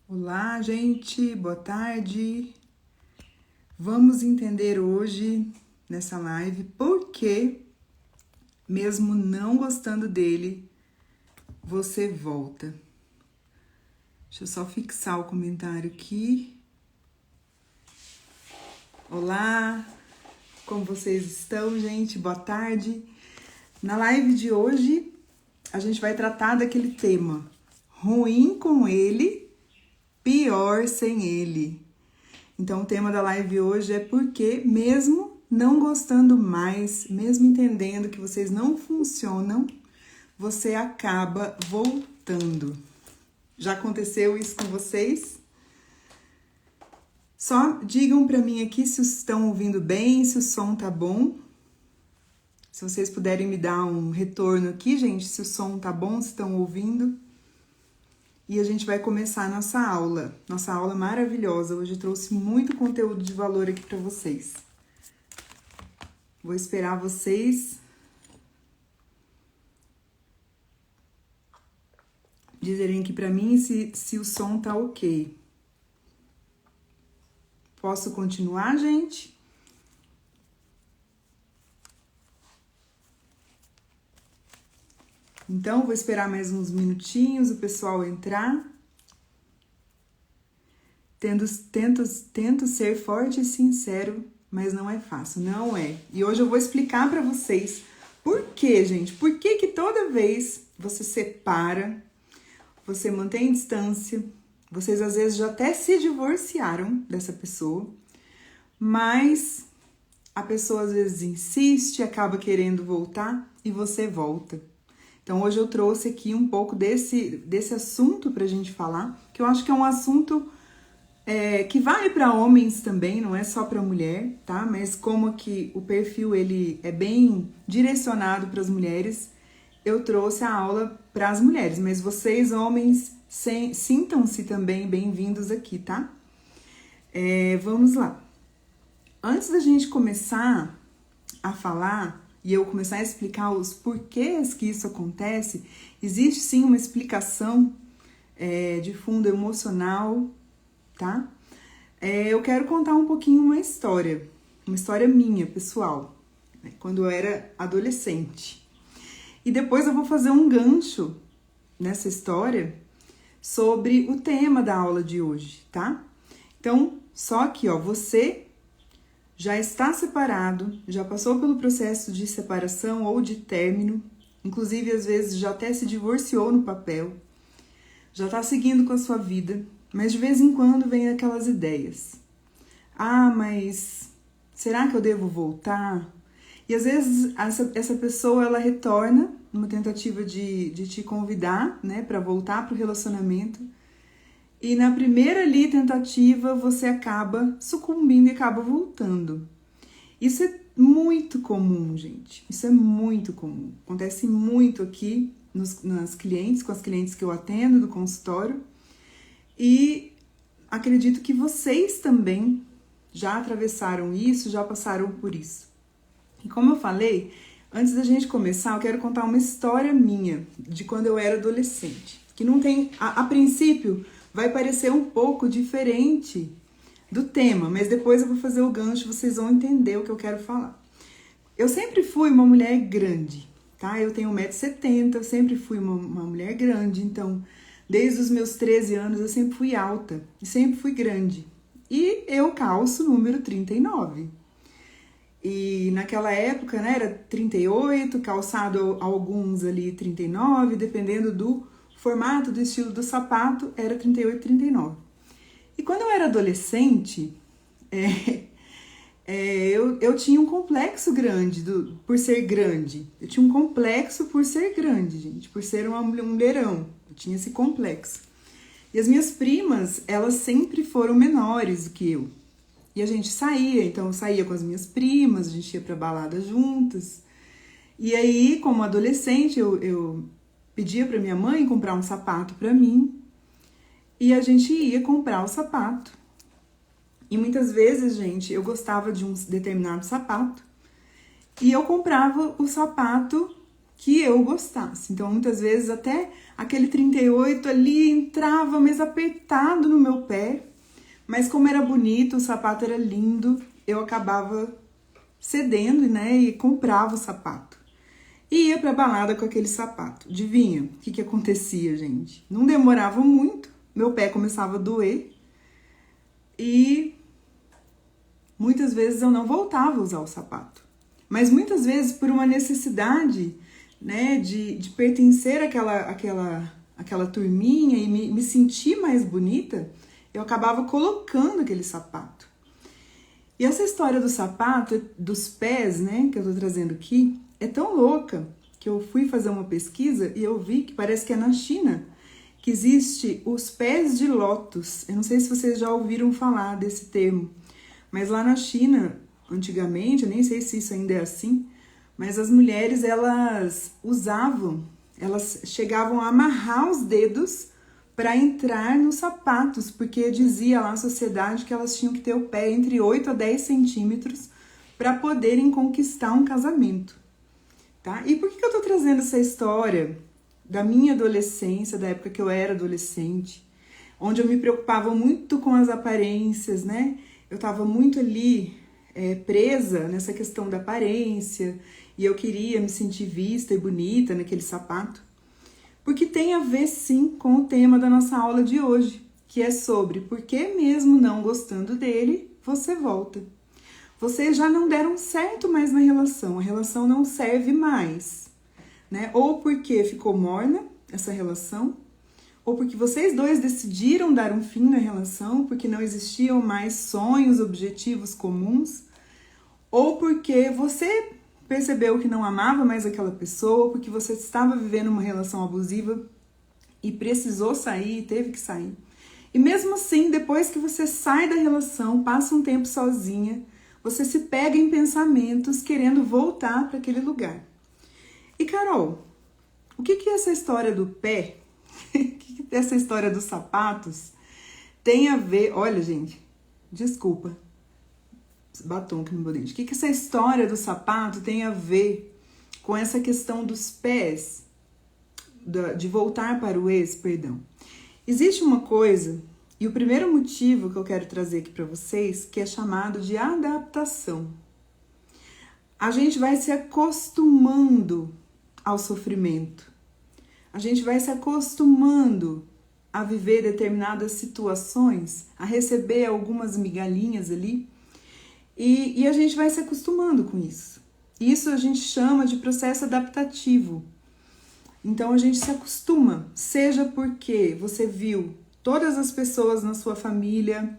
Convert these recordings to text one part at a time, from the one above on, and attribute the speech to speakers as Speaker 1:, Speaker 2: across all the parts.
Speaker 1: Olá, gente, boa tarde. Vamos entender hoje nessa live por que, mesmo não gostando dele, você volta. Deixa eu só fixar o comentário aqui. Olá, como vocês estão, gente? Boa tarde. Na live de hoje, a gente vai tratar daquele tema: ruim com ele, pior sem ele. Então, o tema da live hoje é porque, mesmo não gostando mais, mesmo entendendo que vocês não funcionam, você acaba voltando. Já aconteceu isso com vocês? Só digam pra mim aqui se estão ouvindo bem, se o som tá bom. Se vocês puderem me dar um retorno aqui, gente, se o som tá bom, se estão ouvindo. E a gente vai começar a nossa aula maravilhosa. Hoje eu trouxe muito conteúdo de valor aqui para vocês. Vou esperar vocês dizerem aqui para mim se o som tá ok. Posso continuar, gente? Então, vou esperar mais uns minutinhos o pessoal entrar. Tento ser forte e sincero, mas não é fácil, não é. E hoje eu vou explicar para vocês por quê, gente. Por que que toda vez você separa, você mantém distância, vocês às vezes já até se divorciaram dessa pessoa, mas a pessoa às vezes insiste, acaba querendo voltar e você volta. Então, hoje eu trouxe aqui um pouco desse assunto pra gente falar, que eu acho que é um assunto que vale para homens também, não é só para mulher, tá? Mas como que o perfil ele é bem direcionado para as mulheres, eu trouxe a aula para as mulheres, mas vocês, homens, sintam-se também bem-vindos aqui, tá? Vamos lá. Antes da gente começar a falar e eu começar a explicar os porquês que isso acontece, existe sim uma explicação de fundo emocional, tá? Eu quero contar um pouquinho uma história minha, pessoal, né, quando eu era adolescente. E depois eu vou fazer um gancho nessa história sobre o tema da aula de hoje, tá? Então, só que, ó, você já está separado, já passou pelo processo de separação ou de término, inclusive às vezes já até se divorciou no papel, já está seguindo com a sua vida, mas de vez em quando vem aquelas ideias. Ah, mas será que eu devo voltar? E às vezes essa pessoa ela retorna numa tentativa de te convidar, né, para voltar para o relacionamento. E na primeira ali tentativa você acaba sucumbindo e acaba voltando. Isso é muito comum, gente. Isso é muito comum. Acontece muito aqui com as clientes que eu atendo no consultório. E acredito que vocês também já atravessaram isso, já passaram por isso. E como eu falei, antes da gente começar, eu quero contar uma história minha, de quando eu era adolescente. Que não tem, a princípio, vai parecer um pouco diferente do tema, mas depois eu vou fazer o gancho, vocês vão entender o que eu quero falar. Eu sempre fui uma mulher grande, tá? Eu tenho 1,70 m, eu sempre fui uma mulher grande, então, desde os meus 13 anos eu sempre fui alta e sempre fui grande. E eu calço número 39. E naquela época, né, era 38, calçado alguns ali 39, dependendo do formato, do estilo do sapato, era 38, 39. E quando eu era adolescente, eu tinha um complexo grande por ser grande. Eu tinha um complexo por ser grande, gente, por ser um mulherão. Eu tinha esse complexo. E as minhas primas, elas sempre foram menores do que eu. E a gente saía, então eu saía com as minhas primas, a gente ia pra balada juntas. E aí, como adolescente, eu pedia pra minha mãe comprar um sapato pra mim. E a gente ia comprar o sapato. E muitas vezes, gente, eu gostava de um determinado sapato. E eu comprava o sapato que eu gostasse. Então, muitas vezes, até aquele 38 ali entrava mais apertado no meu pé, mas como era bonito, o sapato era lindo, eu acabava cedendo, né, e comprava o sapato. E ia pra balada com aquele sapato. Adivinha o que acontecia, gente? Não demorava muito, meu pé começava a doer e muitas vezes eu não voltava a usar o sapato. Mas muitas vezes por uma necessidade, né, de pertencer àquela turminha e me sentir mais bonita, eu acabava colocando aquele sapato. E essa história do sapato, dos pés, né, que eu tô trazendo aqui, é tão louca que eu fui fazer uma pesquisa e eu vi que parece que é na China que existe os pés de lótus. Eu não sei se vocês já ouviram falar desse termo, mas lá na China, antigamente, eu nem sei se isso ainda é assim, mas as mulheres, elas chegavam a amarrar os dedos para entrar nos sapatos, porque dizia lá a sociedade que elas tinham que ter o pé entre 8 a 10 centímetros para poderem conquistar um casamento, tá? E por que eu tô trazendo essa história da minha adolescência, da época que eu era adolescente, onde eu me preocupava muito com as aparências, né? Eu tava muito ali presa nessa questão da aparência e eu queria me sentir vista e bonita naquele sapato. Porque tem a ver, sim, com o tema da nossa aula de hoje, que é sobre por que mesmo não gostando dele, você volta. Vocês já não deram certo mais na relação, a relação não serve mais, né? Ou porque ficou morna essa relação, ou porque vocês dois decidiram dar um fim na relação, porque não existiam mais sonhos, objetivos comuns, ou porque você percebeu que não amava mais aquela pessoa, porque você estava vivendo uma relação abusiva e precisou sair, teve que sair. E mesmo assim, depois que você sai da relação, passa um tempo sozinha, você se pega em pensamentos querendo voltar para aquele lugar. E Carol, o que é essa história do pé? O que essa história dos sapatos tem a ver? Olha, gente, desculpa. Batom aqui no meu dente. O que essa história do sapato tem a ver com essa questão dos pés, de voltar para o ex, perdão? Existe uma coisa, e o primeiro motivo que eu quero trazer aqui para vocês, que é chamado de adaptação. A gente vai se acostumando ao sofrimento. A gente vai se acostumando a viver determinadas situações, a receber algumas migalhinhas ali, e a gente vai se acostumando com isso. Isso a gente chama de processo adaptativo. Então a gente se acostuma, seja porque você viu todas as pessoas na sua família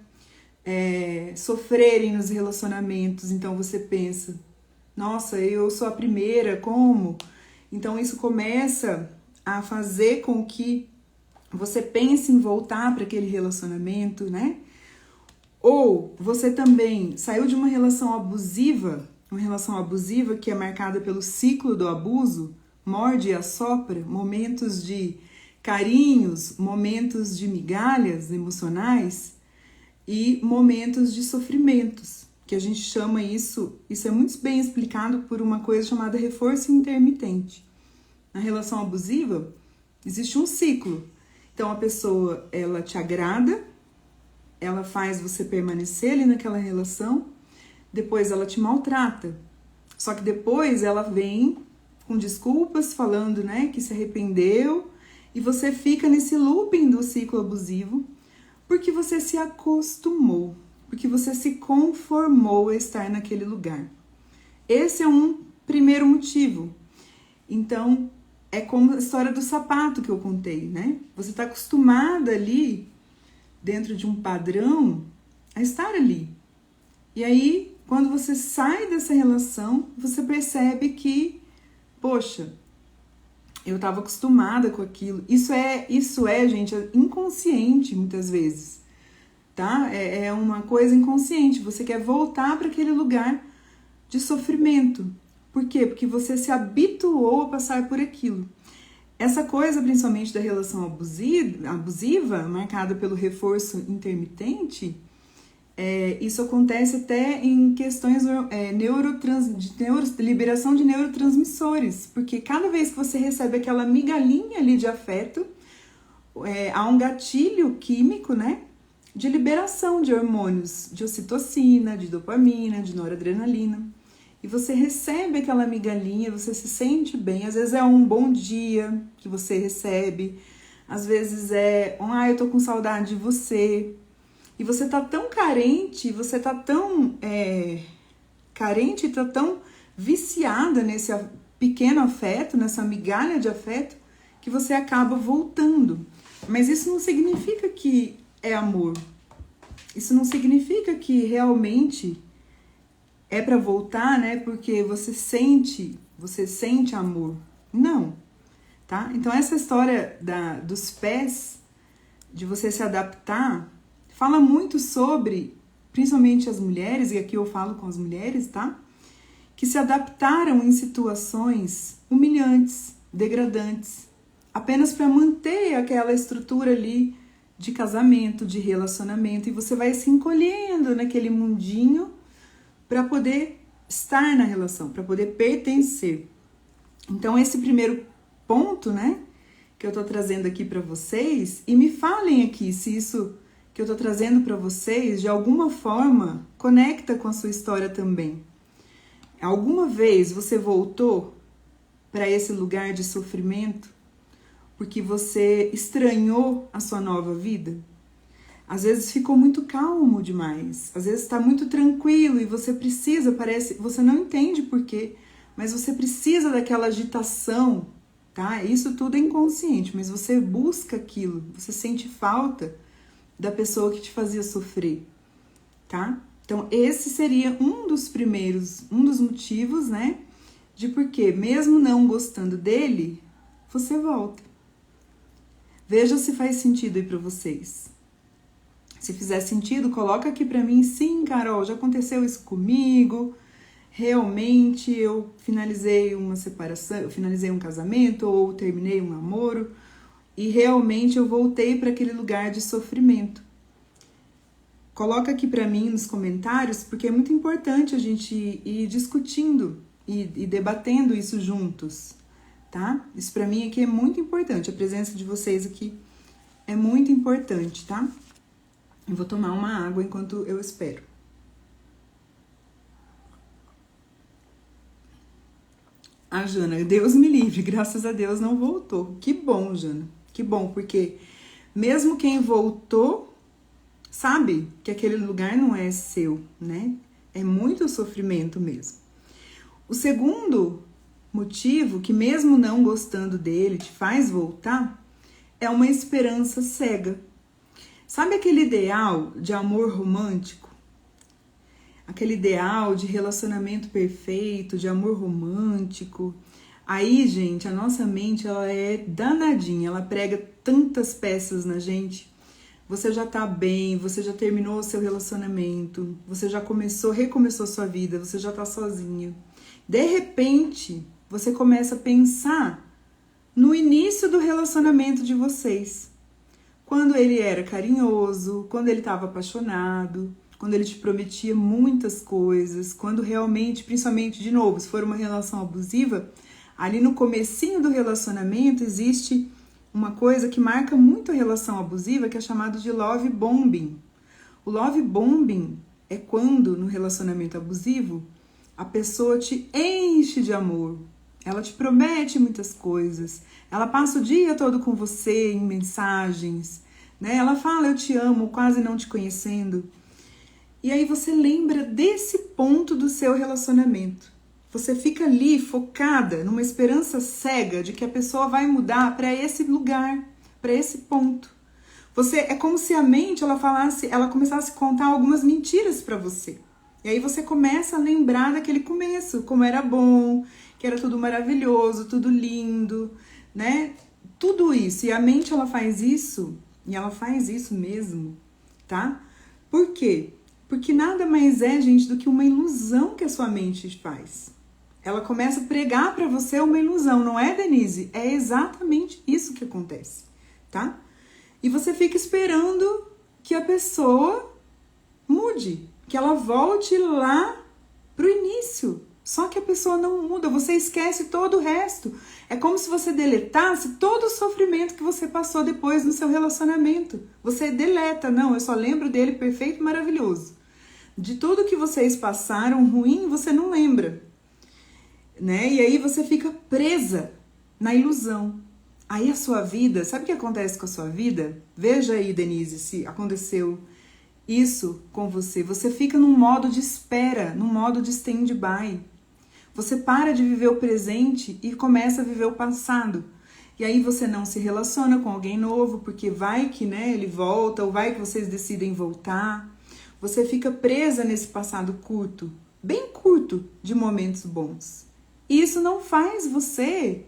Speaker 1: sofrerem nos relacionamentos, então você pensa, nossa, eu sou a primeira, como? Então isso começa a fazer com que você pense em voltar para aquele relacionamento, né? Ou você também saiu de uma relação abusiva que é marcada pelo ciclo do abuso, morde e assopra, momentos de carinhos, momentos de migalhas emocionais e momentos de sofrimentos, que a gente chama isso é muito bem explicado por uma coisa chamada reforço intermitente. Na relação abusiva, existe um ciclo. Então, a pessoa, ela te agrada, ela faz você permanecer ali naquela relação, depois ela te maltrata. Só que depois ela vem com desculpas, falando, né, que se arrependeu, e você fica nesse looping do ciclo abusivo, porque você se acostumou, porque você se conformou a estar naquele lugar. Esse é um primeiro motivo. Então, é como a história do sapato que eu contei, né? Você está acostumada ali, dentro de um padrão, a estar ali. E aí, quando você sai dessa relação, você percebe que, poxa, eu estava acostumada com aquilo. Isso é, gente, inconsciente muitas vezes, tá? É uma coisa inconsciente. Você quer voltar para aquele lugar de sofrimento. Por quê? Porque você se habituou a passar por aquilo. Essa coisa, principalmente da relação abusiva, marcada pelo reforço intermitente, Isso acontece até em questões de liberação de neurotransmissores, porque cada vez que você recebe aquela migalhinha ali de afeto, há um gatilho químico, né, de liberação de hormônios, de ocitocina, de dopamina, de noradrenalina. E você recebe aquela migalhinha, você se sente bem. Às vezes é um bom dia que você recebe, às vezes eu tô com saudade de você. E você tá tão carente, você tá tão carente e tá tão viciada nesse pequeno afeto, nessa migalha de afeto, que você acaba voltando. Mas isso não significa que é amor. Isso não significa que realmente é para voltar, né? Porque você sente amor. Não, tá? Então essa história dos pés, de você se adaptar, fala muito sobre, principalmente as mulheres, e aqui eu falo com as mulheres, tá? Que se adaptaram em situações humilhantes, degradantes, apenas para manter aquela estrutura ali de casamento, de relacionamento, e você vai se encolhendo naquele mundinho para poder estar na relação, para poder pertencer. Então esse primeiro ponto, né, que eu tô trazendo aqui para vocês, e me falem aqui se isso que eu tô trazendo para vocês de alguma forma conecta com a sua história também. Alguma vez você voltou para esse lugar de sofrimento porque você estranhou a sua nova vida? Às vezes ficou muito calmo demais, às vezes está muito tranquilo e você precisa, você não entende por quê, mas você precisa daquela agitação, tá? Isso tudo é inconsciente, mas você busca aquilo, você sente falta da pessoa que te fazia sofrer, tá? Então esse seria um dos motivos, né, de porque mesmo não gostando dele, você volta. Veja se faz sentido aí para vocês. Se fizer sentido, coloca aqui para mim, sim, Carol, já aconteceu isso comigo, realmente eu finalizei uma separação, eu finalizei um casamento ou terminei um namoro e realmente eu voltei para aquele lugar de sofrimento. Coloca aqui para mim nos comentários, porque é muito importante a gente ir discutindo e debatendo isso juntos, tá? Isso para mim aqui é muito importante, a presença de vocês aqui é muito importante, tá? Eu vou tomar uma água enquanto eu espero. A Jana, Deus me livre, graças a Deus não voltou. Que bom, Jana, que bom, porque mesmo quem voltou sabe que aquele lugar não é seu, né? É muito sofrimento mesmo. O segundo motivo que mesmo não gostando dele te faz voltar é uma esperança cega. Sabe aquele ideal de amor romântico? Aquele ideal de relacionamento perfeito, de amor romântico. Aí, gente, a nossa mente, ela é danadinha, ela prega tantas peças na gente. Você já tá bem, você já terminou o seu relacionamento, você já recomeçou sua vida, você já tá sozinha. De repente, você começa a pensar no início do relacionamento de vocês. Quando ele era carinhoso, quando ele estava apaixonado, quando ele te prometia muitas coisas, quando realmente, principalmente, de novo, se for uma relação abusiva, ali no comecinho do relacionamento existe uma coisa que marca muito a relação abusiva, que é chamado de love bombing. O love bombing é quando, no relacionamento abusivo, a pessoa te enche de amor, ela te promete muitas coisas, ela passa o dia todo com você em mensagens, né? Ela fala, eu te amo, quase não te conhecendo. E aí você lembra desse ponto do seu relacionamento. Você fica ali focada numa esperança cega de que a pessoa vai mudar para esse lugar, para esse ponto. É como se a mente ela começasse a contar algumas mentiras para você. E aí você começa a lembrar daquele começo, como era bom, que era tudo maravilhoso, tudo lindo, né? Tudo isso. E a mente, ela faz isso, e ela faz isso mesmo, tá? Por quê? Porque nada mais é, gente, do que uma ilusão que a sua mente faz. Ela começa a pregar para você uma ilusão, não é, Denise? É exatamente isso que acontece, tá? E você fica esperando que a pessoa mude mude, que ela volte lá pro início. Só que a pessoa não muda, você esquece todo o resto. É como se você deletasse todo o sofrimento que você passou depois no seu relacionamento. Você deleta, não, eu só lembro dele perfeito e maravilhoso. De tudo que vocês passaram ruim, você não lembra, né? E aí você fica presa na ilusão. Aí a sua vida, sabe o que acontece com a sua vida? Veja aí, Denise, se aconteceu isso com você. Você fica num modo de espera, num modo de stand-by. Você para de viver o presente e começa a viver o passado. E aí você não se relaciona com alguém novo, porque vai que, né, ele volta, ou vai que vocês decidem voltar. Você fica presa nesse passado curto, bem curto, de momentos bons. E isso não faz você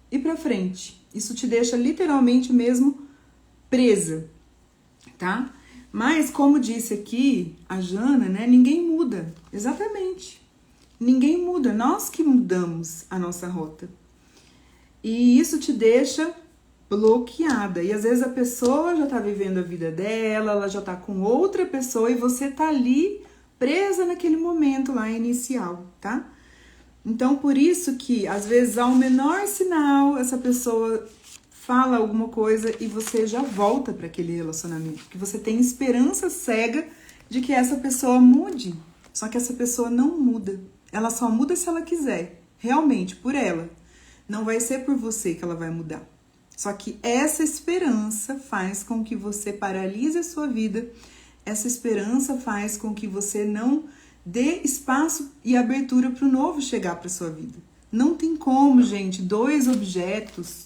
Speaker 1: ir pra frente. Isso te deixa literalmente mesmo presa, tá? Mas, como disse aqui a Jana, né, ninguém muda. Exatamente. Ninguém muda, nós que mudamos a nossa rota. E isso te deixa bloqueada. E às vezes a pessoa já tá vivendo a vida dela, ela já tá com outra pessoa e você tá ali presa naquele momento lá inicial, tá? Então, por isso que às vezes ao menor sinal, essa pessoa fala alguma coisa e você já volta para aquele relacionamento, porque você tem esperança cega de que essa pessoa mude. Só que essa pessoa não muda. Ela só muda se ela quiser, realmente, por ela. Não vai ser por você que ela vai mudar. Só que essa esperança faz com que você paralise a sua vida. Essa esperança faz com que você não dê espaço e abertura para o novo chegar para sua vida. Não tem como, gente, dois objetos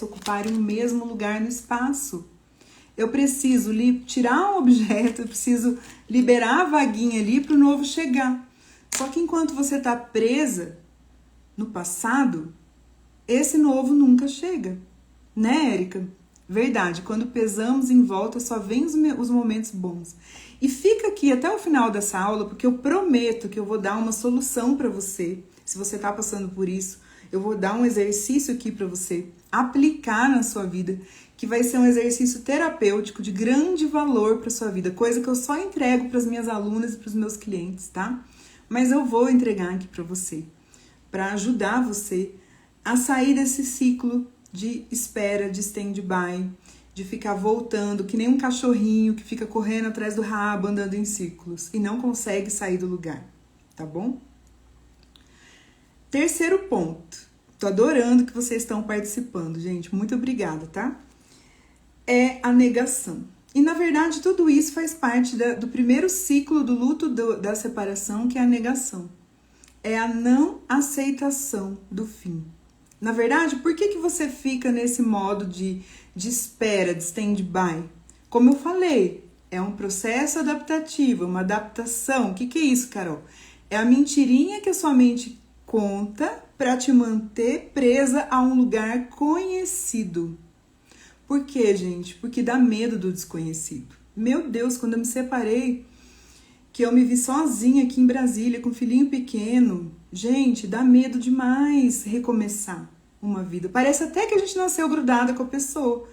Speaker 1: ocuparem o mesmo lugar no espaço. Eu preciso tirar um objeto, eu preciso liberar a vaguinha ali para o novo chegar. Só que enquanto você está presa no passado, esse novo nunca chega. Né, Érica? Verdade, quando pesamos em volta só vem os momentos bons. E fica aqui até o final dessa aula, porque eu prometo que eu vou dar uma solução para você. Se você está passando por isso, eu vou dar um exercício aqui para você aplicar na sua vida, que vai ser um exercício terapêutico de grande valor para sua vida, coisa que eu só entrego para as minhas alunas e para os meus clientes, tá? Mas eu vou entregar aqui para você, para ajudar você a sair desse ciclo de espera, de stand-by, de ficar voltando, que nem um cachorrinho que fica correndo atrás do rabo, andando em círculos e não consegue sair do lugar, tá bom? Terceiro ponto. Tô adorando que vocês estão participando, gente. Muito obrigada, tá? É a negação. E, na verdade, tudo isso faz parte do primeiro ciclo do luto da separação, que é a negação. É a não aceitação do fim. Na verdade, por que você fica nesse modo de espera, de stand-by? Como eu falei, é um processo adaptativo, uma adaptação. O que é isso, Carol? É a mentirinha que a sua mente conta para te manter presa a um lugar conhecido. Por quê, gente? Porque dá medo do desconhecido. Meu Deus, quando eu me separei, que eu me vi sozinha aqui em Brasília, com um filhinho pequeno, gente, dá medo demais recomeçar uma vida. Parece até que a gente nasceu grudada com a pessoa,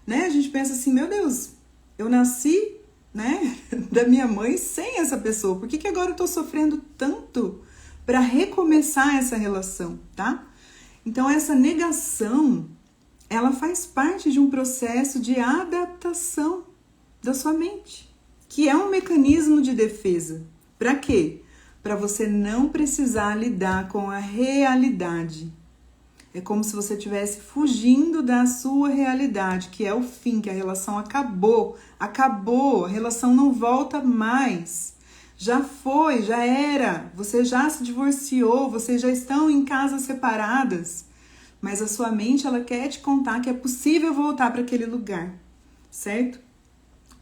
Speaker 1: né? A gente pensa assim, meu Deus, eu nasci, né, da minha mãe sem essa pessoa. Por que agora eu tô sofrendo tanto para recomeçar essa relação, tá? Então, essa negação, ela faz parte de um processo de adaptação da sua mente, que é um mecanismo de defesa. Para quê? Para você não precisar lidar com a realidade. É como se você estivesse fugindo da sua realidade, que é o fim, que a relação acabou, a relação não volta mais. Já foi, já era, você já se divorciou, vocês já estão em casas separadas, mas a sua mente, ela quer te contar que é possível voltar para aquele lugar, certo?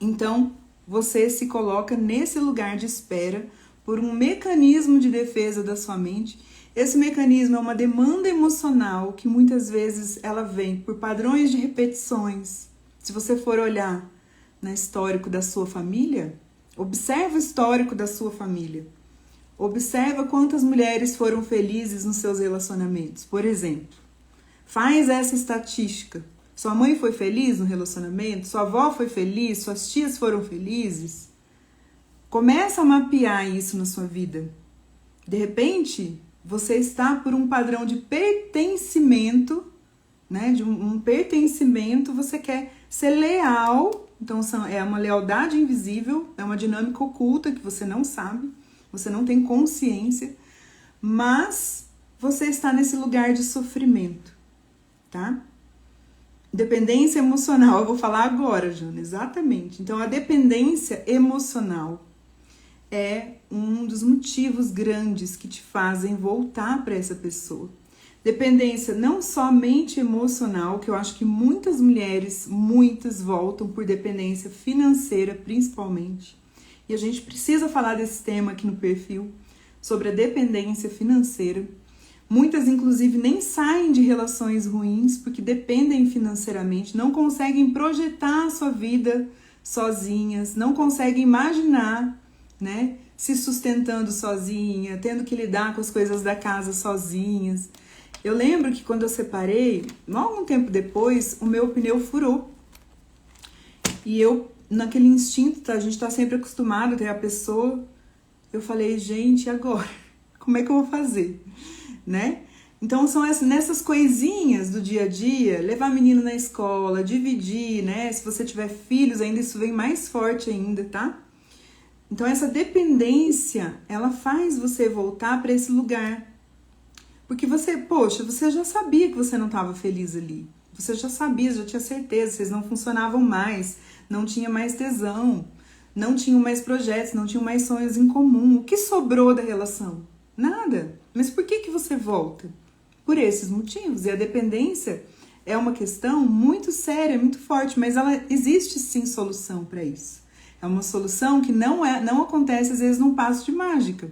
Speaker 1: Então, você se coloca nesse lugar de espera por um mecanismo de defesa da sua mente. Esse mecanismo é uma demanda emocional que muitas vezes ela vem por padrões de repetições. Se você for olhar no histórico da sua família, observa o histórico da sua família. Observa quantas mulheres foram felizes nos seus relacionamentos, por exemplo. Faz essa estatística. Sua mãe foi feliz no relacionamento? Sua avó foi feliz? Suas tias foram felizes? Começa a mapear isso na sua vida. De repente, você está por um padrão de pertencimento, né? De um pertencimento, você quer ser leal. Então, é uma lealdade invisível, é uma dinâmica oculta que você não sabe, você não tem consciência, mas você está nesse lugar de sofrimento, tá? Dependência emocional, eu vou falar agora, Jana, exatamente. Então, a dependência emocional é um dos motivos grandes que te fazem voltar para essa pessoa. Dependência não somente emocional, que eu acho que muitas mulheres, muitas voltam por dependência financeira, principalmente. E a gente precisa falar desse tema aqui no perfil, sobre a dependência financeira. Muitas, inclusive, nem saem de relações ruins porque dependem financeiramente, não conseguem projetar a sua vida sozinhas, não conseguem imaginar, né, se sustentando sozinha, tendo que lidar com as coisas da casa sozinhas. Eu lembro que quando eu separei, logo um tempo depois, o meu pneu furou. E eu, naquele instinto, tá, a gente tá sempre acostumado a ter a pessoa, eu falei, gente, e agora? Como é que eu vou fazer? Né? Então são nessas coisinhas do dia a dia, levar menino na escola, dividir, né? Se você tiver filhos, ainda isso vem mais forte ainda, tá? Então essa dependência, ela faz você voltar para esse lugar. Porque você já sabia que você não estava feliz ali. Você já sabia, já tinha certeza, vocês não funcionavam mais, não tinha mais tesão, não tinham mais projetos, não tinham mais sonhos em comum. O que sobrou da relação? Nada. Mas por que você volta? Por esses motivos. E a dependência é uma questão muito séria, muito forte, mas ela existe sim solução para isso. É uma solução que não acontece às vezes num passo de mágica.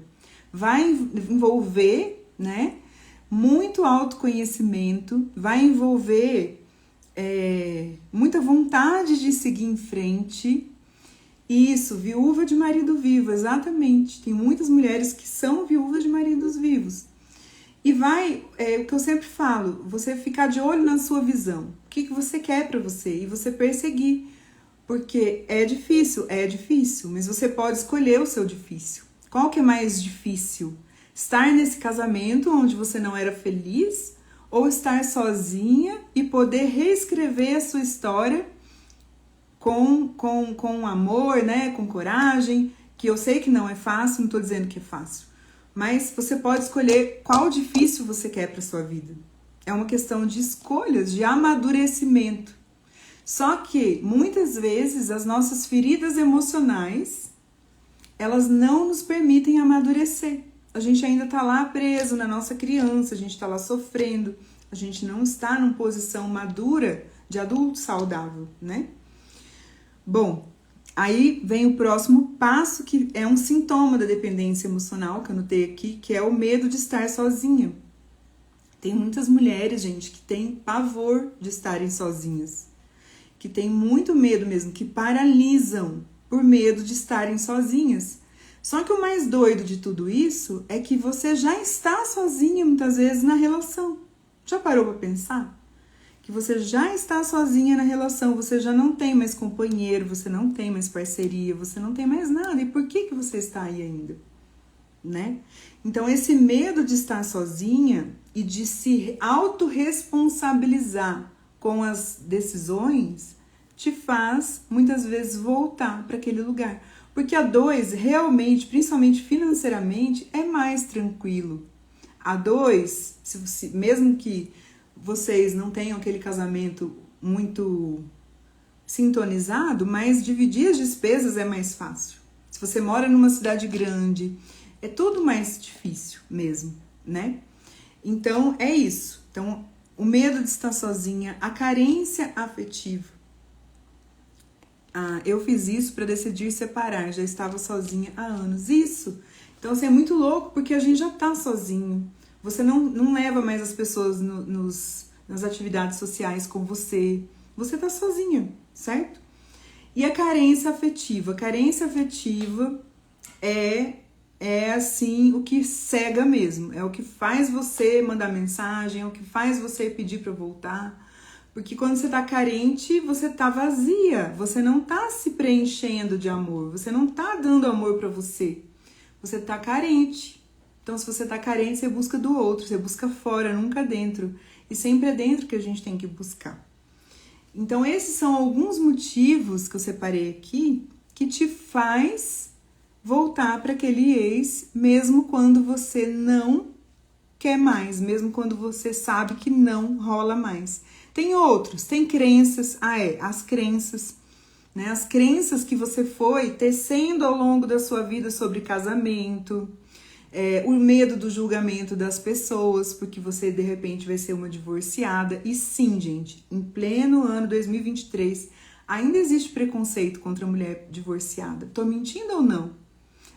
Speaker 1: Vai envolver, né, muito autoconhecimento, vai envolver muita vontade de seguir em frente. Isso, viúva de marido vivo, exatamente. Tem muitas mulheres que são viúvas de maridos vivos. E o que eu sempre falo, você ficar de olho na sua visão. O que você quer pra você? E você perseguir. Porque é difícil, mas você pode escolher o seu difícil. Qual que é mais difícil? Estar nesse casamento onde você não era feliz? Ou estar sozinha e poder reescrever a sua história com amor, né, com coragem, que eu sei que não é fácil, não tô dizendo que é fácil, mas você pode escolher qual difícil você quer para sua vida. É uma questão de escolhas, de amadurecimento. Só que, muitas vezes, as nossas feridas emocionais, elas não nos permitem amadurecer. A gente ainda tá lá preso na nossa criança, a gente tá lá sofrendo, a gente não está numa posição madura de adulto saudável, né? Bom, aí vem o próximo passo, que é um sintoma da dependência emocional, que eu anotei aqui, que é o medo de estar sozinha. Tem muitas mulheres, gente, que têm pavor de estarem sozinhas, que têm muito medo mesmo, que paralisam por medo de estarem sozinhas. Só que o mais doido de tudo isso é que você já está sozinha muitas vezes na relação. Já parou para pensar? Que você já está sozinha na relação, você já não tem mais companheiro, você não tem mais parceria, você não tem mais nada. E por que você está aí ainda? Né? Então, esse medo de estar sozinha e de se autorresponsabilizar com as decisões te faz, muitas vezes, voltar para aquele lugar. Porque a 2, realmente, principalmente financeiramente, é mais tranquilo. A 2, mesmo que vocês não tenham aquele casamento muito sintonizado, mas dividir as despesas é mais fácil. Se você mora numa cidade grande, é tudo mais difícil mesmo, né? Então, é isso. Então, o medo de estar sozinha, a carência afetiva. Eu fiz isso para decidir separar, já estava sozinha há anos. Isso! Então, assim, é muito louco, porque a gente já tá sozinho. Você não leva mais as pessoas nas atividades sociais com você. Você tá sozinha, certo? E a carência afetiva. A carência afetiva é assim, o que cega mesmo. É o que faz você mandar mensagem, é o que faz você pedir para voltar. Porque quando você tá carente, você tá vazia, você não tá se preenchendo de amor, você não tá dando amor pra você. Você tá carente. Então, se você tá carente, você busca do outro, você busca fora, nunca dentro. E sempre é dentro que a gente tem que buscar. Então, esses são alguns motivos que eu separei aqui que te faz voltar para aquele ex, mesmo quando você não quer mais, mesmo quando você sabe que não rola mais. Tem outros, tem crenças, as crenças, né? As crenças que você foi tecendo ao longo da sua vida sobre casamento, o medo do julgamento das pessoas, porque você de repente vai ser uma divorciada. E sim, gente, em pleno ano 2023, ainda existe preconceito contra a mulher divorciada. Tô mentindo ou não?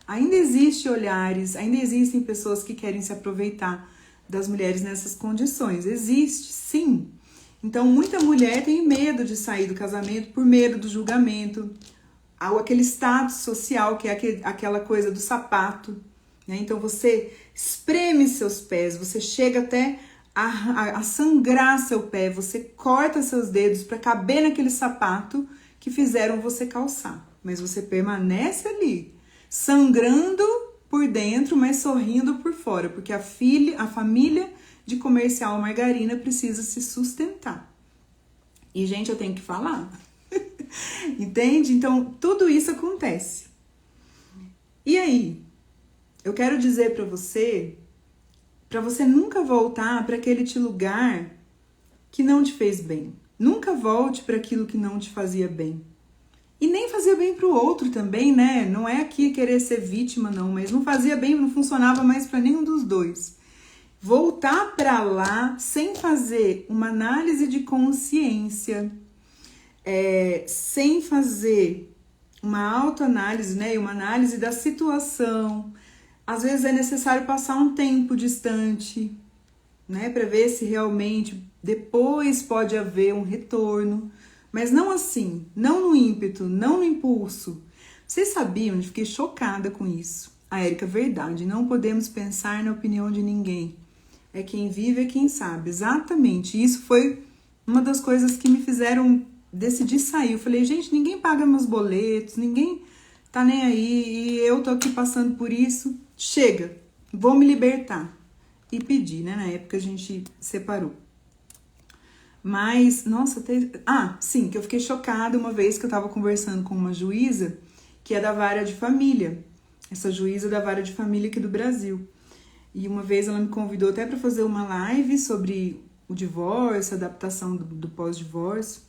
Speaker 1: Ainda existem olhares, ainda existem pessoas que querem se aproveitar das mulheres nessas condições. Existe, sim. Então, muita mulher tem medo de sair do casamento por medo do julgamento, aquele status social que é aquela coisa do sapato, né? Então, você espreme seus pés, você chega até a sangrar seu pé, você corta seus dedos para caber naquele sapato que fizeram você calçar. Mas você permanece ali, sangrando por dentro, mas sorrindo por fora, porque a família de Comercial Margarina precisa se sustentar. E, gente, eu tenho que falar. Entende? Então, tudo isso acontece. E aí? Eu quero dizer para você nunca voltar para aquele lugar que não te fez bem. Nunca volte para aquilo que não te fazia bem. E nem fazia bem para o outro também, né? Não é aqui querer ser vítima, não, mas não fazia bem, não funcionava mais para nenhum dos dois. Voltar para lá sem fazer uma análise de consciência, sem fazer uma autoanálise, né? E uma análise da situação. Às vezes é necessário passar um tempo distante, né? Para ver se realmente depois pode haver um retorno. Mas não assim, não no ímpeto, não no impulso. Vocês sabiam? Eu fiquei chocada com isso. A Érica, verdade, não podemos pensar na opinião de ninguém. É quem vive, é quem sabe. Exatamente, isso foi uma das coisas que me fizeram decidir sair. Eu falei, gente, ninguém paga meus boletos, ninguém tá nem aí, e eu tô aqui passando por isso. Chega, vou me libertar. E pedi, né? Na época a gente separou. Mas, nossa, sim, que eu fiquei chocada uma vez que eu tava conversando com uma juíza que é da vara de família. Essa juíza da vara de família aqui do Brasil. E uma vez ela me convidou até para fazer uma live sobre o divórcio, a adaptação do pós-divórcio.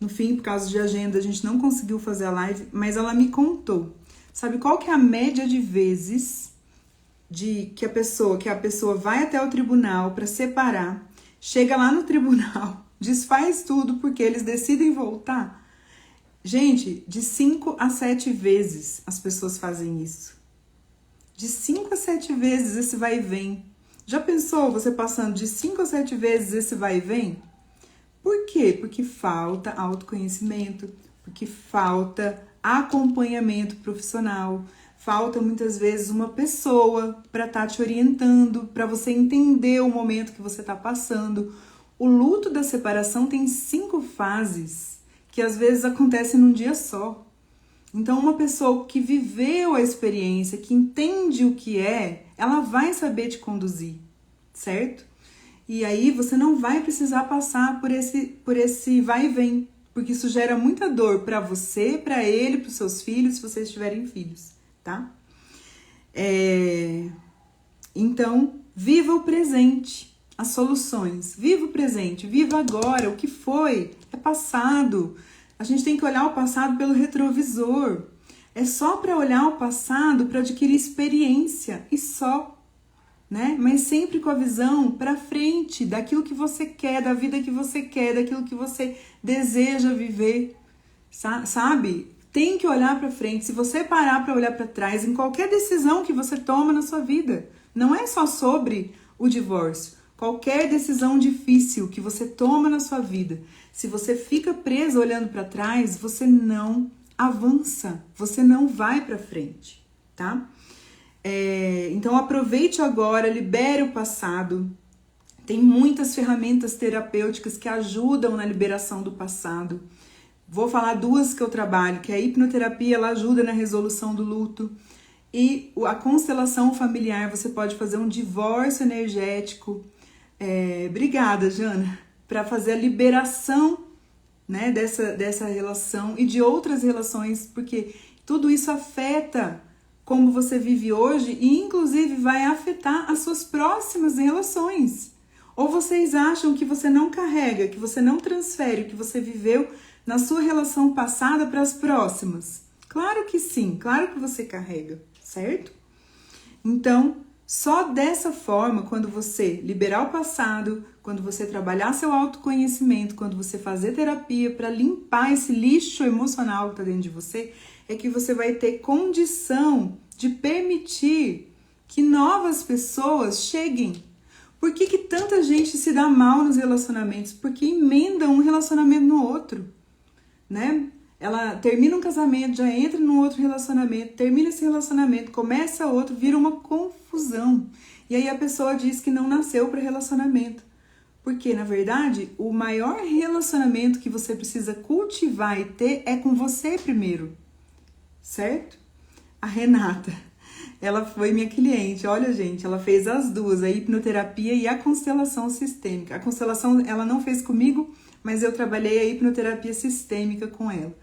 Speaker 1: No fim, por causa de agenda, a gente não conseguiu fazer a live, mas ela me contou. Sabe qual que é a média de vezes que a pessoa vai até o tribunal para separar? Chega lá no tribunal, desfaz tudo porque eles decidem voltar. Gente, de 5 a 7 vezes as pessoas fazem isso. De 5 a 7 vezes esse vai e vem. Já pensou você passando de 5 a 7 vezes esse vai e vem? Por quê? Porque falta autoconhecimento, porque falta acompanhamento profissional, falta muitas vezes uma pessoa para estar te orientando, para você entender o momento que você está passando. O luto da separação tem 5 fases, que às vezes acontecem num dia só. Então, uma pessoa que viveu a experiência, que entende o que é, ela vai saber te conduzir, certo? E aí você não vai precisar passar por esse vai e vem, porque isso gera muita dor para você, para ele, para os seus filhos, se vocês tiverem filhos, tá? Então, viva o presente, as soluções, viva o presente, viva agora, o que foi é passado. A gente tem que olhar o passado pelo retrovisor. É só para olhar o passado para adquirir experiência e só, né? Mas sempre com a visão para frente, daquilo que você quer, da vida que você quer, daquilo que você deseja viver, sabe? Tem que olhar para frente. Se você parar para olhar para trás em qualquer decisão que você toma na sua vida, não é só sobre o divórcio. Qualquer decisão difícil que você toma na sua vida, se você fica preso olhando para trás, você não avança, você não vai para frente, tá? Então aproveite agora, libere o passado, Tem muitas ferramentas terapêuticas que ajudam na liberação do passado. Vou falar duas que eu trabalho, que é a hipnoterapia, ela ajuda na resolução do luto. E a constelação familiar, você pode fazer um divórcio energético. Obrigada, Jana, para fazer a liberação, né, dessa relação e de outras relações, porque tudo isso afeta como você vive hoje e inclusive vai afetar as suas próximas relações. Ou vocês acham que você não carrega, que você não transfere o que você viveu na sua relação passada para as próximas? Claro que sim, claro que você carrega, certo? Então, só dessa forma, quando você liberar o passado, quando você trabalhar seu autoconhecimento, quando você fazer terapia para limpar esse lixo emocional que está dentro de você, é que você vai ter condição de permitir que novas pessoas cheguem. Por que tanta gente se dá mal nos relacionamentos? Porque emenda um relacionamento no outro, né? Ela termina um casamento, já entra num outro relacionamento, termina esse relacionamento, começa outro, vira uma confusão. E aí a pessoa diz que não nasceu para relacionamento. Porque, na verdade, o maior relacionamento que você precisa cultivar e ter é com você primeiro. Certo? A Renata, ela foi minha cliente. Olha, gente, ela fez as duas, a hipnoterapia e a constelação sistêmica. A constelação ela não fez comigo, mas eu trabalhei a hipnoterapia sistêmica com ela.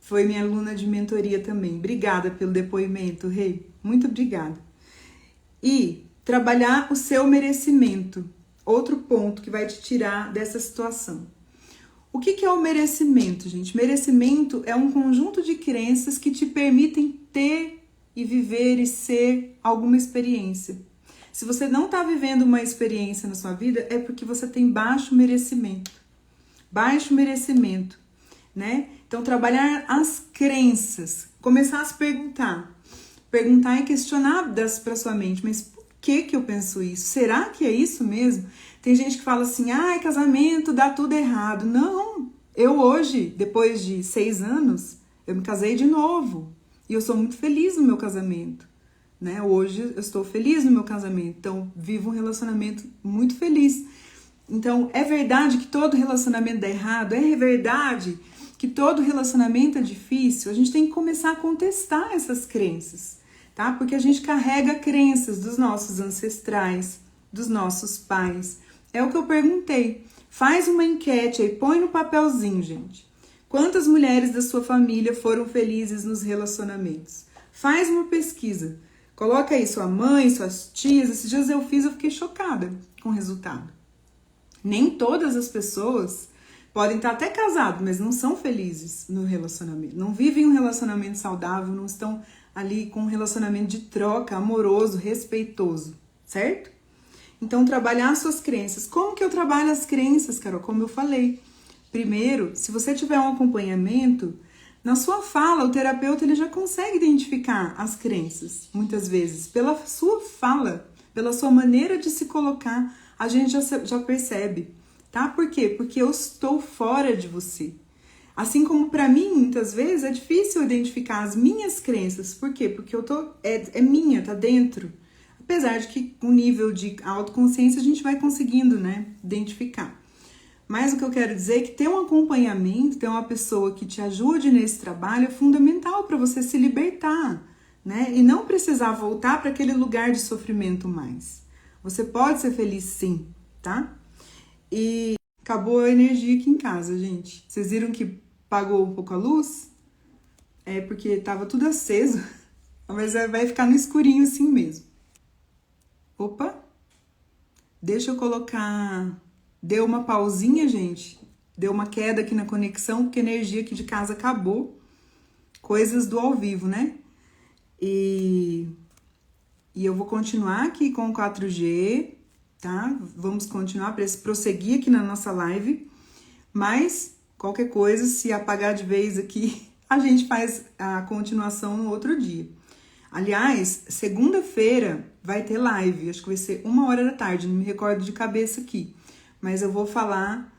Speaker 1: Foi minha aluna de mentoria também. Obrigada pelo depoimento, Rei. Muito obrigada. E trabalhar o seu merecimento. Outro ponto que vai te tirar dessa situação. O que é o merecimento, gente? Merecimento é um conjunto de crenças que te permitem ter e viver e ser alguma experiência. Se você não está vivendo uma experiência na sua vida, é porque você tem baixo merecimento. Baixo merecimento, né? Então, trabalhar as crenças, começar a se perguntar e questionar para sua mente, mas por que eu penso isso? Será que é isso mesmo? Tem gente que fala assim, casamento dá tudo errado. Não, eu hoje, depois de 6 anos, eu me casei de novo. E eu sou muito feliz no meu casamento, né? Hoje eu estou feliz no meu casamento, então vivo um relacionamento muito feliz. Então, é verdade que todo relacionamento dá errado? É verdade que todo relacionamento é difícil? A gente tem que começar a contestar essas crenças, tá? Porque a gente carrega crenças dos nossos ancestrais, dos nossos pais. É o que eu perguntei. Faz uma enquete aí, põe no papelzinho, gente. Quantas mulheres da sua família foram felizes nos relacionamentos? Faz uma pesquisa. Coloca aí sua mãe, suas tias. Esses dias eu fiquei chocada com o resultado. Nem todas as pessoas podem estar até casadas, mas não são felizes no relacionamento. Não vivem um relacionamento saudável, não estão ali com um relacionamento de troca, amoroso, respeitoso, certo? Então, trabalhar suas crenças. Como que eu trabalho as crenças, Carol? Como eu falei. Primeiro, se você tiver um acompanhamento, na sua fala, o terapeuta ele já consegue identificar as crenças, muitas vezes. Pela sua fala, pela sua maneira de se colocar, a gente já percebe, tá? Por quê? Porque eu estou fora de você. Assim como para mim, muitas vezes, é difícil identificar as minhas crenças. Por quê? Porque é minha, tá dentro. Apesar de que com o nível de autoconsciência a gente vai conseguindo, né, identificar. Mas o que eu quero dizer é que ter um acompanhamento, ter uma pessoa que te ajude nesse trabalho é fundamental para você se libertar, né? E não precisar voltar para aquele lugar de sofrimento mais. Você pode ser feliz sim, tá? E acabou a energia aqui em casa, gente. Vocês viram que apagou um pouco a luz? É porque tava tudo aceso, mas vai ficar no escurinho assim mesmo. Opa! Deixa eu colocar... Deu uma pausinha, gente. Deu uma queda aqui na conexão, porque a energia aqui de casa acabou. Coisas do ao vivo, né? E eu vou continuar aqui com o 4G, tá? Vamos continuar para prosseguir aqui na nossa live. Mas, qualquer coisa, se apagar de vez aqui, a gente faz a continuação no outro dia. Aliás, segunda-feira vai ter live. Acho que vai ser 1h da tarde, não me recordo de cabeça aqui. Mas eu vou falar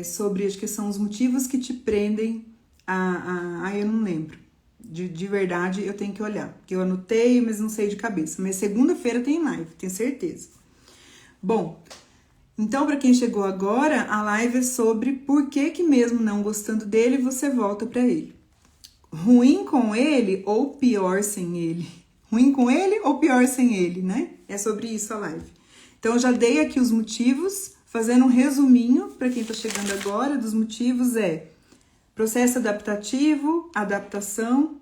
Speaker 1: sobre, acho que são os motivos que te prendem eu não lembro. De verdade, eu tenho que olhar. Porque eu anotei, mas não sei de cabeça. Mas segunda-feira tem live, tenho certeza. Bom, Então, para quem chegou agora, a live é sobre por que que mesmo não gostando dele, você volta para ele. Ruim com ele ou pior sem ele? Ruim com ele ou pior sem ele, né? É sobre isso a live. Então, eu já dei aqui os motivos, fazendo um resuminho para quem está chegando agora dos motivos processo adaptativo, adaptação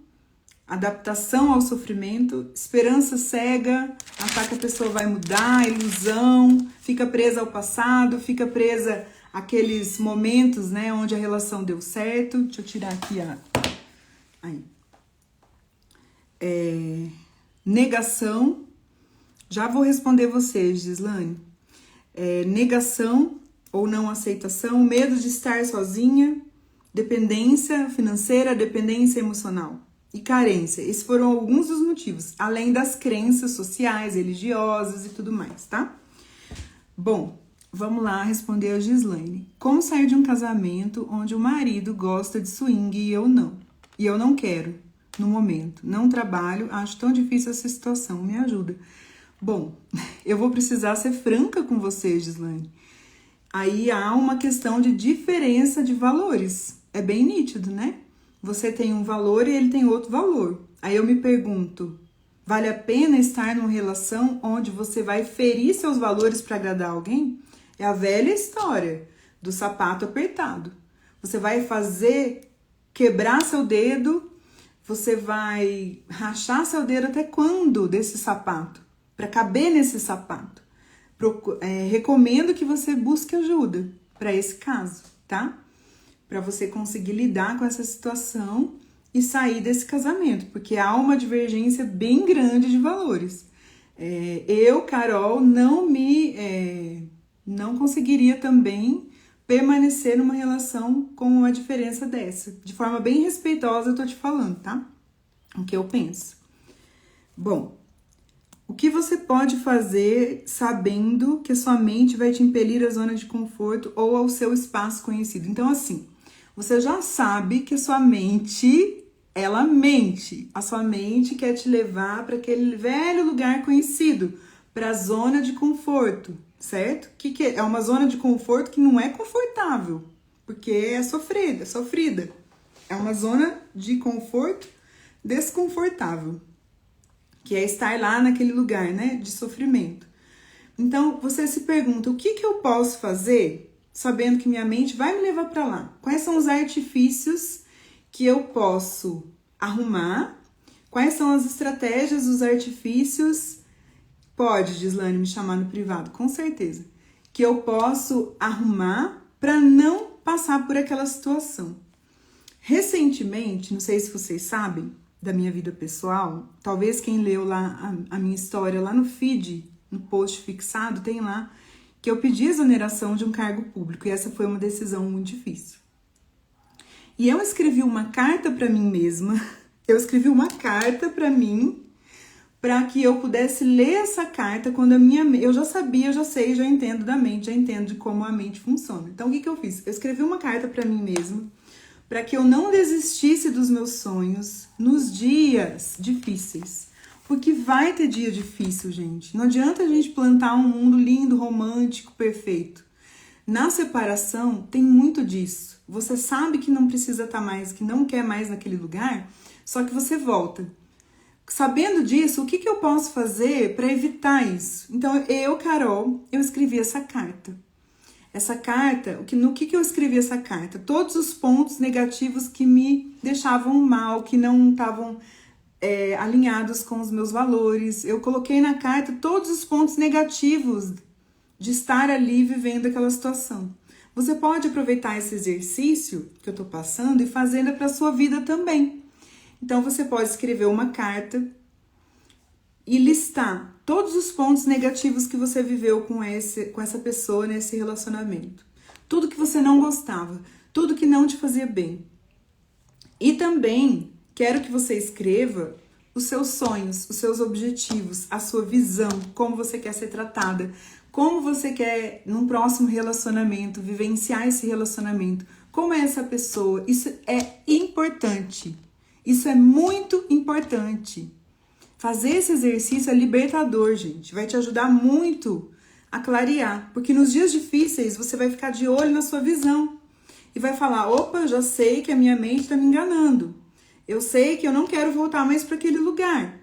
Speaker 1: ao sofrimento, esperança cega, achar que a pessoa vai mudar, ilusão, fica presa ao passado, fica presa àqueles momentos, né, onde a relação deu certo. Deixa eu tirar aqui aí. Negação. Já vou responder vocês, Gislane. Negação ou não aceitação, medo de estar sozinha, dependência financeira, dependência emocional e carência. Esses foram alguns dos motivos, além das crenças sociais, religiosas e tudo mais, tá? Bom, vamos lá responder a Gislaine. Como sair de um casamento onde o marido gosta de swing e eu não? E eu não quero, no momento. Não trabalho, acho tão difícil essa situação. Me ajuda. Bom, eu vou precisar ser franca com você, Gislaine. Aí há uma questão de diferença de valores. É bem nítido, né? Você tem um valor e ele tem outro valor. Aí eu me pergunto, vale a pena estar numa relação onde você vai ferir seus valores para agradar alguém? É a velha história do sapato apertado. Você vai quebrar seu dedo, você vai rachar seu dedo até quando desse sapato? Para caber nesse sapato. Recomendo que você busque ajuda para esse caso, tá? Para você conseguir lidar com essa situação e sair desse casamento, porque há uma divergência bem grande de valores. Eu, Carol, não conseguiria também permanecer numa relação com uma diferença dessa. De forma bem respeitosa, eu tô te falando, tá? O que eu penso. Bom, o que você pode fazer sabendo que a sua mente vai te impelir à zona de conforto ou ao seu espaço conhecido? Então, assim, você já sabe que a sua mente, ela mente. A sua mente quer te levar para aquele velho lugar conhecido, para a zona de conforto, certo? Que é uma zona de conforto que não é confortável, porque é sofrida. É uma zona de conforto desconfortável, que é estar lá naquele lugar, né, de sofrimento. Então, você se pergunta, o que eu posso fazer sabendo que minha mente vai me levar para lá? Quais são os artifícios que eu posso arrumar? Quais são as estratégias, os artifícios? Pode, Gislane, me chamar no privado, com certeza. Que eu posso arrumar para não passar por aquela situação. Recentemente, não sei se vocês sabem da minha vida pessoal, talvez quem leu lá a minha história lá no feed, no post fixado, tem lá que eu pedi exoneração de um cargo público, e essa foi uma decisão muito difícil. E eu escrevi uma carta para mim mesma, para que eu pudesse ler essa carta quando eu já sabia, eu já sei, já entendo da mente, já entendo de como a mente funciona. Então, o que eu fiz? Eu escrevi uma carta para mim mesma, para que eu não desistisse dos meus sonhos nos dias difíceis. Porque vai ter dia difícil, gente. Não adianta a gente plantar um mundo lindo, romântico, perfeito. Na separação, tem muito disso. Você sabe que não precisa estar mais, que não quer mais naquele lugar, só que você volta. Sabendo disso, o que eu posso fazer para evitar isso? Então, eu, Carol, eu escrevi essa carta. Essa carta, no que eu escrevi essa carta? Todos os pontos negativos que me deixavam mal, que não estavam alinhados com os meus valores. Eu coloquei na carta todos os pontos negativos de estar ali vivendo aquela situação. Você pode aproveitar esse exercício que eu tô passando e fazendo para a sua vida também. Então, você pode escrever uma carta e listar todos os pontos negativos que você viveu com essa pessoa nesse relacionamento. Tudo que você não gostava, tudo que não te fazia bem. E também quero que você escreva os seus sonhos, os seus objetivos, a sua visão, como você quer ser tratada, como você quer, num próximo relacionamento, vivenciar esse relacionamento, como é essa pessoa. Isso é importante. Isso é muito importante. Fazer esse exercício é libertador, gente. Vai te ajudar muito a clarear. Porque nos dias difíceis você vai ficar de olho na sua visão e vai falar: opa, eu já sei que a minha mente está me enganando. Eu sei que eu não quero voltar mais para aquele lugar.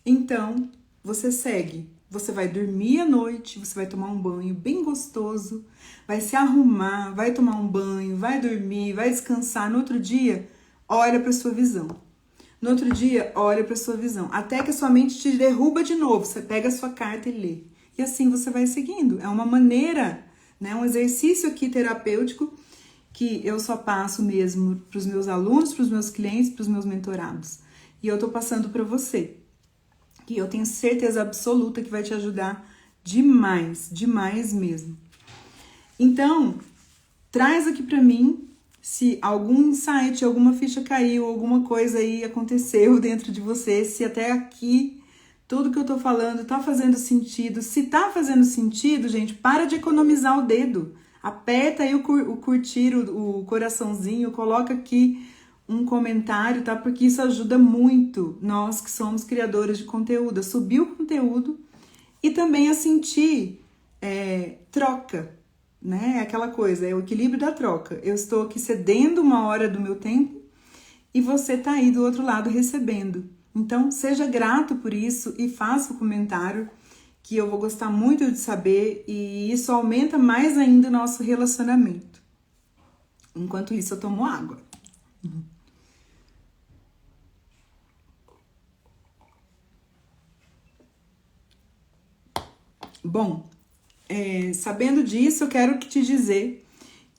Speaker 1: Então, você segue. Você vai dormir à noite, você vai tomar um banho bem gostoso, vai se arrumar, vai tomar um banho, vai dormir, vai descansar. No outro dia, olha para sua visão. No outro dia, olha para sua visão. Até que a sua mente te derruba de novo. Você pega a sua carta e lê. E assim você vai seguindo. É uma maneira, né, um exercício aqui terapêutico que eu só passo mesmo para os meus alunos, para os meus clientes, para os meus mentorados. E eu tô passando para você. E eu tenho certeza absoluta que vai te ajudar demais, demais mesmo. Então, traz aqui para mim se algum insight, alguma ficha caiu, alguma coisa aí aconteceu dentro de você, se até aqui tudo que eu tô falando tá fazendo sentido. Se tá fazendo sentido, gente, para de economizar o dedo. Aperta aí o curtir, o coraçãozinho, coloca aqui um comentário, tá? Porque isso ajuda muito nós que somos criadores de conteúdo, a subir o conteúdo e também a sentir troca, né? É aquela coisa, é o equilíbrio da troca. Eu estou aqui cedendo uma hora do meu tempo e você tá aí do outro lado recebendo. Então, seja grato por isso e faça o comentário que eu vou gostar muito de saber e isso aumenta mais ainda o nosso relacionamento. Enquanto isso, eu tomo água. Bom, sabendo disso, eu quero te dizer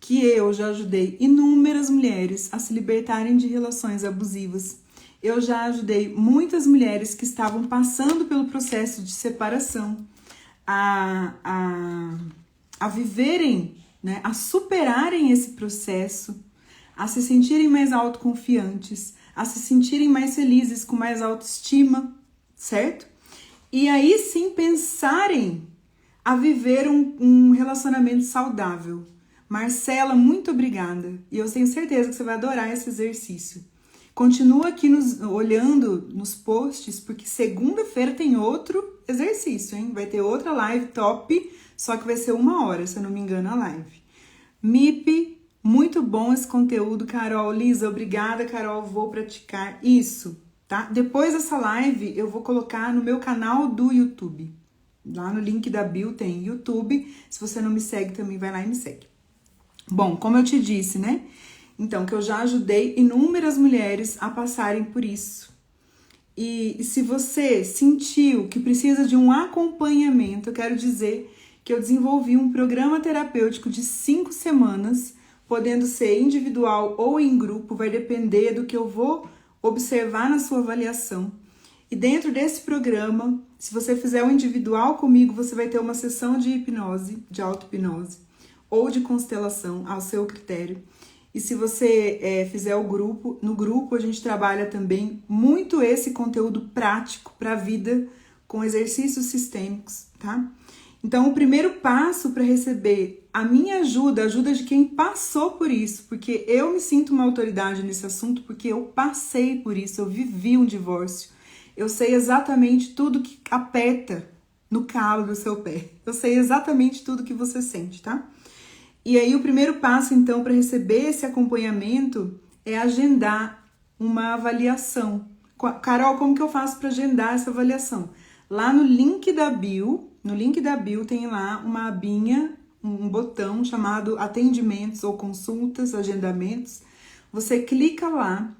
Speaker 1: que eu já ajudei inúmeras mulheres a se libertarem de relações abusivas. Eu já ajudei muitas mulheres que estavam passando pelo processo de separação a viverem, né, a superarem esse processo, a se sentirem mais autoconfiantes, a se sentirem mais felizes, com mais autoestima, certo? E aí sim pensarem a viver um relacionamento saudável. Marcela, muito obrigada. E eu tenho certeza que você vai adorar esse exercício. Continua aqui olhando nos posts, porque segunda-feira tem outro exercício, hein? Vai ter outra live top, só que vai ser 1 hora, se eu não me engano, a live. MIP, muito bom esse conteúdo, Carol. Lisa, obrigada, Carol. Vou praticar isso, tá? Depois dessa live, eu vou colocar no meu canal do YouTube. Lá no link da bio tem YouTube. Se você não me segue, também vai lá e me segue. Bom, como eu te disse, né? Então, que eu já ajudei inúmeras mulheres a passarem por isso. E se você sentiu que precisa de um acompanhamento, eu quero dizer que eu desenvolvi um programa terapêutico de 5 semanas, podendo ser individual ou em grupo, vai depender do que eu vou observar na sua avaliação. E dentro desse programa, se você fizer o individual comigo, você vai ter uma sessão de hipnose, de auto-hipnose, ou de constelação, ao seu critério. E se você fizer o grupo, no grupo a gente trabalha também muito esse conteúdo prático para a vida, com exercícios sistêmicos, tá? Então, o primeiro passo para receber a minha ajuda, a ajuda de quem passou por isso, porque eu me sinto uma autoridade nesse assunto, porque eu passei por isso, eu vivi um divórcio. Eu sei exatamente tudo que aperta no calo do seu pé. Eu sei exatamente tudo que você sente, tá? E aí, o primeiro passo, então, para receber esse acompanhamento é agendar uma avaliação. Carol, como que eu faço para agendar essa avaliação? Lá no link da bio tem lá uma abinha, um botão chamado atendimentos ou consultas, agendamentos. Você clica lá,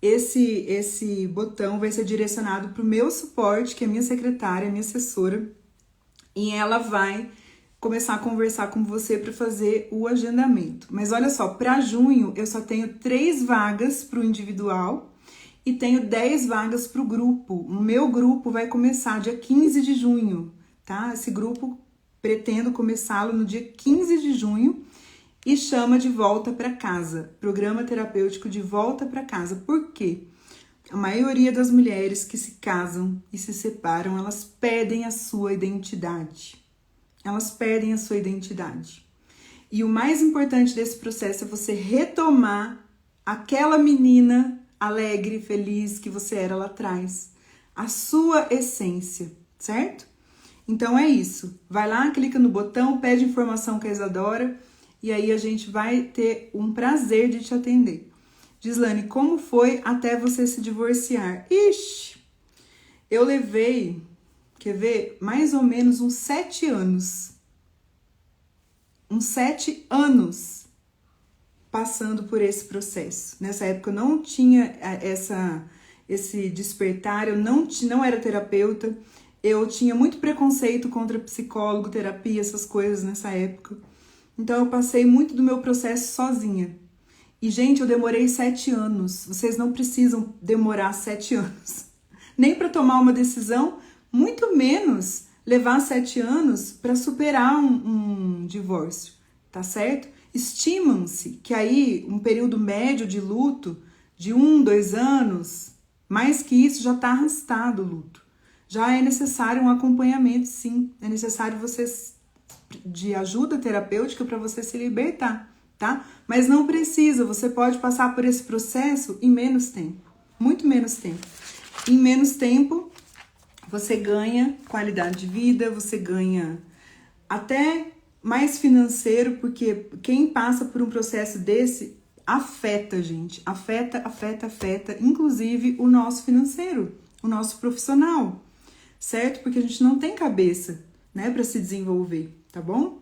Speaker 1: esse botão vai ser direcionado para o meu suporte, que é a minha secretária, a minha assessora, e ela vai começar a conversar com você para fazer o agendamento. Mas olha só, para junho eu só tenho 3 vagas para o individual e tenho 10 vagas para o grupo. O meu grupo vai começar dia 15 de junho, tá? Esse grupo pretendo começá-lo no dia 15 de junho e chama De Volta para Casa, programa terapêutico De Volta para Casa. Por quê? A maioria das mulheres que se casam e se separam, elas perdem a sua identidade. Elas perdem a sua identidade. E o mais importante desse processo é você retomar aquela menina alegre, feliz que você era lá atrás. A sua essência, certo? Então é isso. Vai lá, clica no botão, pede informação com a Isadora e aí a gente vai ter um prazer de te atender. Gislane, como foi até você se divorciar? Ixi, eu levei, quer ver, mais ou menos uns 7 anos. Uns 7 anos passando por esse processo. Nessa época eu não tinha esse despertar, eu não era terapeuta, eu tinha muito preconceito contra psicólogo, terapia, essas coisas nessa época. Então eu passei muito do meu processo sozinha. E, gente, eu demorei 7 anos. Vocês não precisam demorar 7 anos. Nem para tomar uma decisão, muito menos levar 7 anos para superar um divórcio, tá certo? Estimam-se que aí um período médio de luto de 1, 2 anos, mais que isso já está arrastado o luto. Já é necessário um acompanhamento, sim. É necessário vocês de ajuda terapêutica para você se libertar, tá? Mas não precisa, você pode passar por esse processo em menos tempo, muito menos tempo. Em menos tempo, você ganha qualidade de vida, você ganha até mais financeiro, porque quem passa por um processo desse afeta, gente, afeta, inclusive o nosso financeiro, o nosso profissional, certo? Porque a gente não tem cabeça, né, para se desenvolver, tá bom?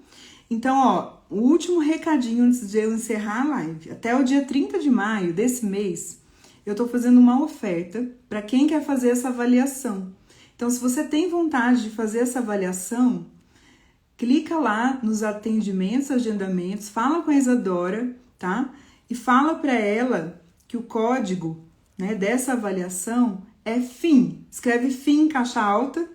Speaker 1: Então, ó, o último recadinho antes de eu encerrar a live. Até o dia 30 de maio desse mês, eu tô fazendo uma oferta para quem quer fazer essa avaliação. Então, se você tem vontade de fazer essa avaliação, clica lá nos atendimentos, agendamentos, fala com a Isadora, tá? E fala para ela que o código, né, dessa avaliação é FIM. Escreve FIM em caixa alta,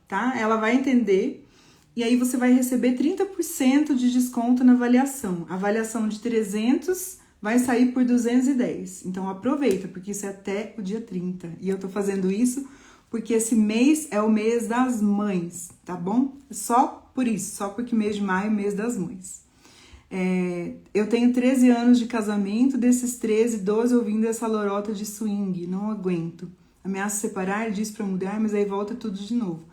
Speaker 1: tá? Ela vai entender. E aí você vai receber 30% de desconto na avaliação. A avaliação de 300 vai sair por 210. Então aproveita, porque isso é até o dia 30. E eu tô fazendo isso porque esse mês é o mês das mães, tá bom? Só por isso, só porque mês de maio é mês das mães. Eu tenho 13 anos de casamento, desses 13, 12 ouvindo essa lorota de swing, não aguento. Ameaça separar, diz pra mudar, mas aí volta tudo de novo.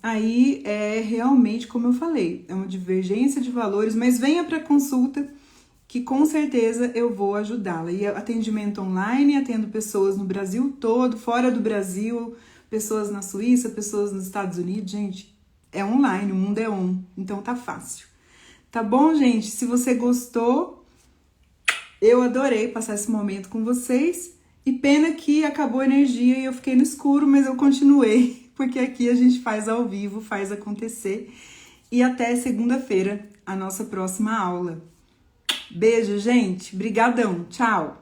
Speaker 1: Aí é realmente, como eu falei, é uma divergência de valores, mas venha para consulta que com certeza eu vou ajudá-la. E atendimento online, atendo pessoas no Brasil todo, fora do Brasil, pessoas na Suíça, pessoas nos Estados Unidos, gente, é online, o mundo é on, então tá fácil. Tá bom, gente? Se você gostou, eu adorei passar esse momento com vocês. E pena que acabou a energia e eu fiquei no escuro, mas eu continuei, porque aqui a gente faz ao vivo, faz acontecer. E até segunda-feira, a nossa próxima aula. Beijo, gente. Brigadão. Tchau.